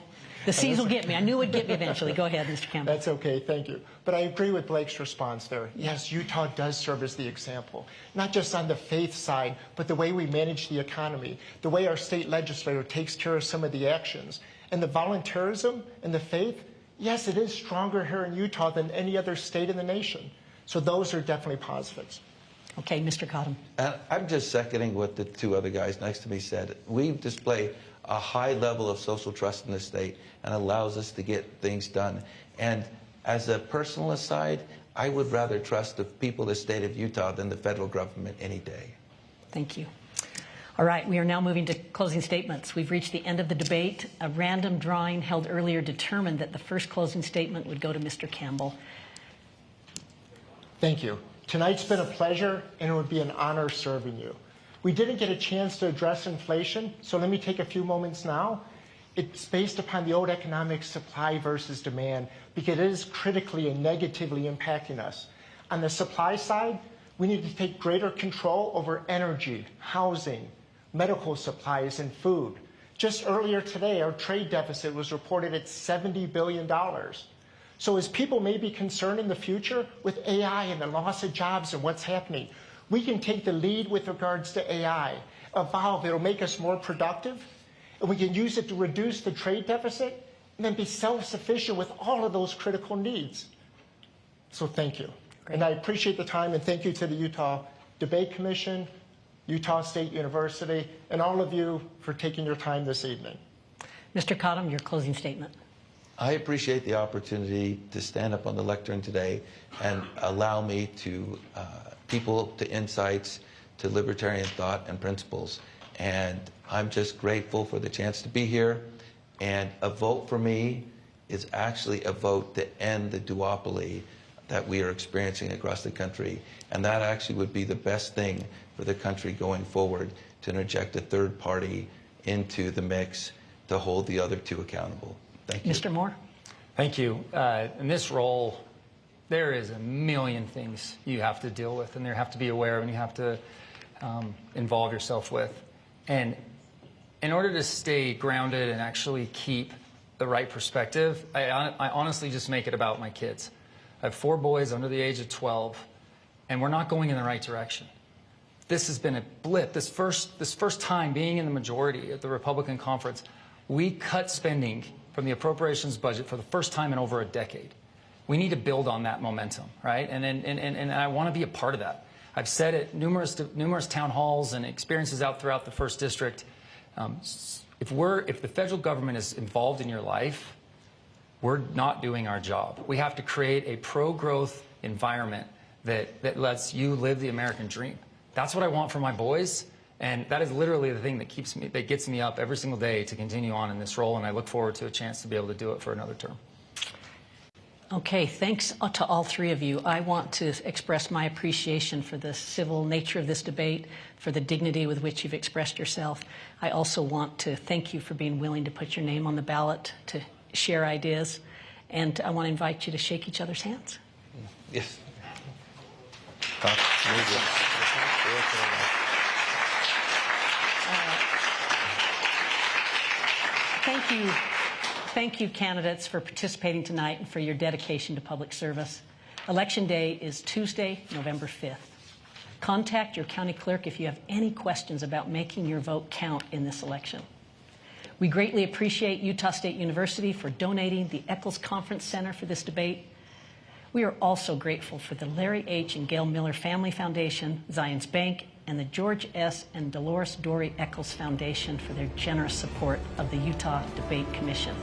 The C's will get me. I knew it would get me eventually. Go ahead, Mr. Campbell. That's okay. Thank you. But I agree with Blake's response there. Yes, Utah does serve as the example, not just on the faith side, but the way we manage the economy, the way our state legislature takes care of some of the actions. And the volunteerism and the faith, yes, it is stronger here in Utah than any other state in the nation. So those are definitely positives. Okay, Mr. Cottom. I'm just seconding what the two other guys next to me said. We display a high level of social trust in the state and allows us to get things done. And as a personal aside, I would rather trust the people of the state of Utah than the federal government any day. Thank you. All right, we are now moving to closing statements. We've reached the end of the debate. A random drawing held earlier determined that the first closing statement would go to Mr. Campbell. Thank you. Tonight's been a pleasure, and it would be an honor serving you. We didn't get a chance to address inflation, so let me take a few moments now. It's based upon the old economic supply versus demand because it is critically and negatively impacting us. On the supply side, we need to take greater control over energy, housing, medical supplies, and food. Just earlier today, our trade deficit was reported at $70 billion. So as people may be concerned in the future with AI and the loss of jobs and what's happening, we can take the lead with regards to AI, evolve, it'll make us more productive, and we can use it to reduce the trade deficit and then be self-sufficient with all of those critical needs. So thank you. Great. And I appreciate the time, and thank you to the Utah Debate Commission, Utah State University, and all of you for taking your time this evening. Mr. Cottom, your closing statement. I appreciate the opportunity to stand up on the lectern today and allow me to people to insights, to libertarian thought and principles. And I'm just grateful for the chance to be here. And a vote for me is actually a vote to end the duopoly that we are experiencing across the country. And that actually would be the best thing for the country going forward, to interject a third party into the mix to hold the other two accountable. Thank you. Mr. Moore? Thank you. In this role, there is a million things you have to deal with, and you have to be aware of, and you have to involve yourself with. And in order to stay grounded and actually keep the right perspective, I honestly just make it about my kids. I have 4 boys under the age of 12, and we're not going in the right direction. This has been a blip. This first time being in the majority at the Republican conference, we cut spending from the appropriations budget for the first time in over a decade. We need to build on that momentum, right? And I want to be a part of that. I've said it numerous town halls and experiences out throughout the 1st District. If the federal government is involved in your life, we're not doing our job. We have to create a pro-growth environment that lets you live the American dream. That's what I want for my boys, and that is literally the thing that gets me up every single day to continue on in this role, and I look forward to a chance to be able to do it for another term. Okay, thanks to all 3 of you. I want to express my appreciation for the civil nature of this debate, for the dignity with which you've expressed yourself. I also want to thank you for being willing to put your name on the ballot, to share ideas, and I want to invite you to shake each other's hands. Yes. Thank you. Thank you, candidates, for participating tonight and for your dedication to public service. Election Day is Tuesday, November 5th. Contact your county clerk if you have any questions about making your vote count in this election. We greatly appreciate Utah State University for donating the Eccles Conference Center for this debate. We are also grateful for the Larry H. and Gail Miller Family Foundation, Zions Bank, and the George S. and Dolores Dory Eccles Foundation for their generous support of the Utah Debate Commission.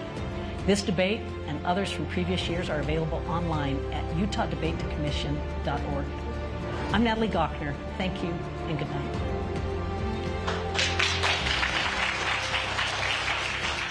This debate and others from previous years are available online at utahdebatecommission.org. I'm Natalie Gochner. Thank you and good night.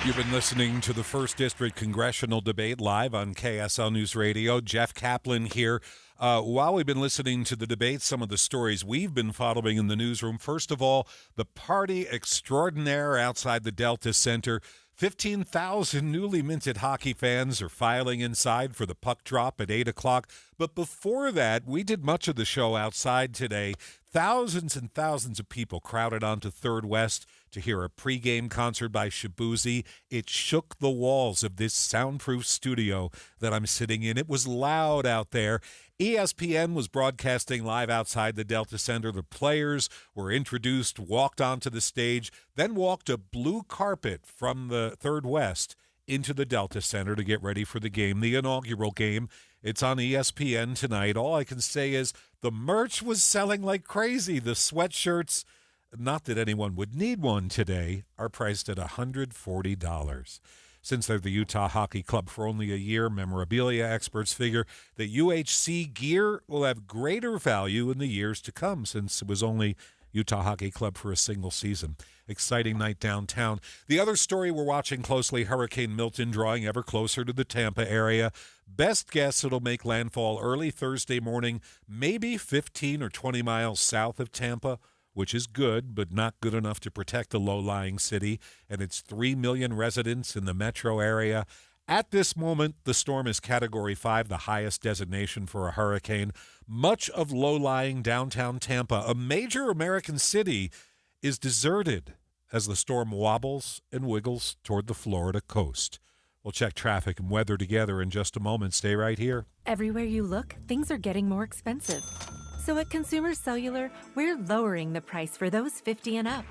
You've been listening to the 1st District Congressional Debate live on KSL News Radio. Jeff Kaplan here. While we've been listening to the debate, some of the stories we've been following in the newsroom. First of all, the party extraordinaire outside the Delta Center. 15,000 newly minted hockey fans are filing inside for the puck drop at 8 o'clock. But before that, we did much of the show outside today. Thousands and thousands of people crowded onto 3rd West to hear a pregame concert by Shabuzi. It shook the walls of this soundproof studio that I'm sitting in. It was loud out there. ESPN was broadcasting live outside the Delta Center. The players were introduced, walked onto the stage, then walked a blue carpet from the 3rd West into the Delta Center to get ready for the game, the inaugural game. It's on ESPN tonight. All I can say is the merch was selling like crazy. The sweatshirts, not that anyone would need one today, are priced at $140. Since they're the Utah Hockey Club for only a year, memorabilia experts figure that UHC gear will have greater value in the years to come, since it was only Utah Hockey Club for a single season. Exciting night downtown. The other story we're watching closely, Hurricane Milton drawing ever closer to the Tampa area. Best guess it'll make landfall early Thursday morning, maybe 15 or 20 miles south of Tampa. which is good, but not good enough to protect the low-lying city and its 3 million residents in the metro area. At this moment, the storm is Category 5, the highest designation for a hurricane. Much of low-lying downtown Tampa, a major American city, is deserted as the storm wobbles and wiggles toward the Florida coast. We'll check traffic and weather together in just a moment. Stay right here. Everywhere you look, things are getting more expensive. So at Consumer Cellular, we're lowering the price for those 50 and up.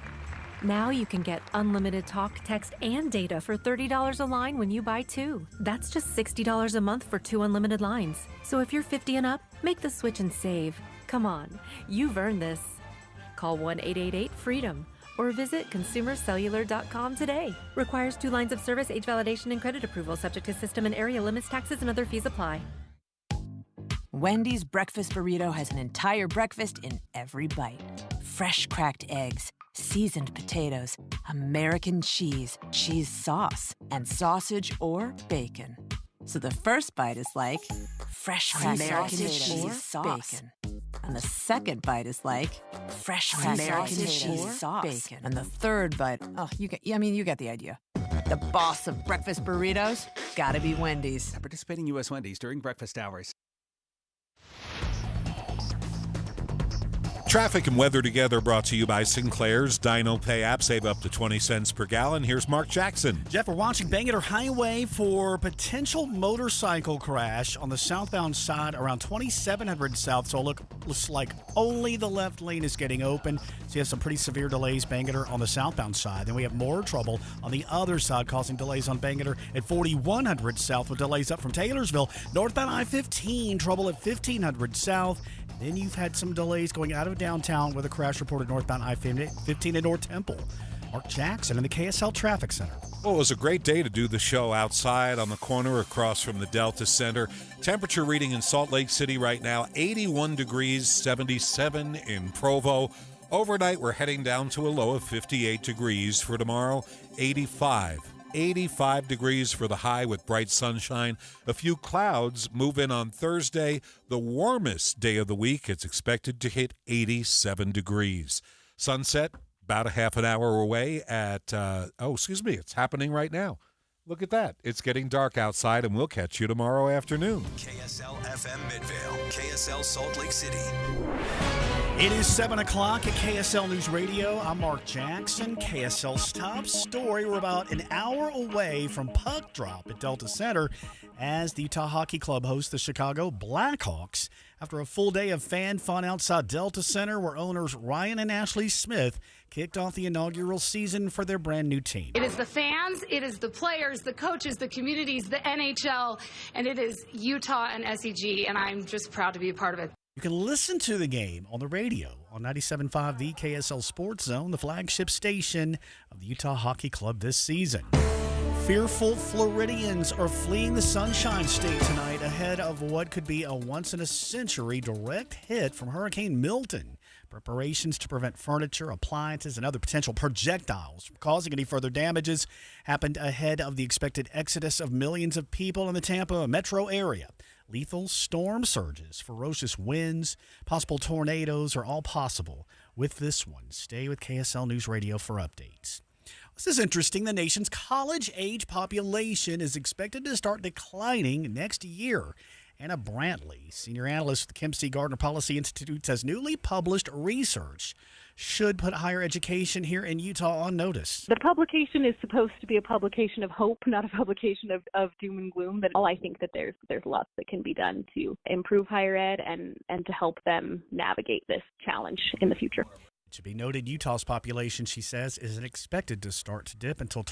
Now you can get unlimited talk, text, and data for $30 a line when you buy 2. That's just $60 a month for 2 unlimited lines. So if you're 50 and up, make the switch and save. Come on, you've earned this. Call 1-888-FREEDOM or visit consumercellular.com today. Requires 2 lines of service, age validation, and credit approval, subject to system and area limits, taxes, and other fees apply. Wendy's breakfast burrito has an entire breakfast in every bite. Fresh cracked eggs, seasoned potatoes, American cheese, cheese sauce, and sausage or bacon. So the first bite is like fresh cracked American cheese sauce. Bacon. And the second bite is like fresh American cheese sauce. Bacon. And the third bite, you get the idea. The boss of breakfast burritos, gotta be Wendy's. At participating U.S. Wendy's during breakfast hours. Traffic and weather together brought to you by Sinclair's Dino Pay app. Save up to 20 cents per gallon. Here's Mark Jackson. Jeff, we're watching Bangor Highway for potential motorcycle crash on the southbound side around 2700 South. So looks like only the left lane is getting open. So you have some pretty severe delays, Bangor, on the southbound side. Then we have more trouble on the other side, causing delays on Bangor at 4100 South with delays up from Taylorsville. Northbound I-15, trouble at 1500 South. Then you've had some delays going out of downtown with a crash reported northbound I-15 at North Temple. Mark Jackson in the KSL Traffic Center. Well, it was a great day to do the show outside on the corner across from the Delta Center. Temperature reading in Salt Lake City right now, 81 degrees, 77 in Provo. Overnight, we're heading down to a low of 58 degrees. For tomorrow, 85 degrees for the high with bright sunshine. A few clouds move in on Thursday. The warmest day of the week. It's expected to hit 87 degrees. Sunset about a half an hour away at, it's happening right now. Look at that. It's getting dark outside, and we'll catch you tomorrow afternoon. KSL FM Midvale, KSL Salt Lake City. It is 7 o'clock at KSL News Radio. I'm Mark Jackson. KSL's top story. We're about an hour away from puck drop at Delta Center as the Utah Hockey Club hosts the Chicago Blackhawks after a full day of fan fun outside Delta Center, where owners Ryan and Ashley Smith kicked off the inaugural season for their brand new team. It is the fans, it is the players, the coaches, the communities, the NHL, and it is Utah and SEG, and I'm just proud to be a part of it. You can listen to the game on the radio on 97.5 the KSL Sports Zone, the flagship station of the Utah Hockey Club this season. Fearful Floridians are fleeing the Sunshine State tonight ahead of what could be a once-in-a-century direct hit from Hurricane Milton. Preparations to prevent furniture, appliances, and other potential projectiles from causing any further damages happened ahead of the expected exodus of millions of people in the Tampa metro area. Lethal storm surges, ferocious winds, possible tornadoes are all possible with this one. Stay with KSL News Radio for updates. This is interesting. The nation's college-age population is expected to start declining next year. Anna Brantley, senior analyst with the Kempsey Gardner Policy Institute, says newly published research should put higher education here in Utah on notice. The publication is supposed to be a publication of hope, not a publication of doom and gloom. But I think that there's lots that can be done to improve higher ed and to help them navigate this challenge in the future. It should be noted Utah's population, she says, isn't expected to start to dip until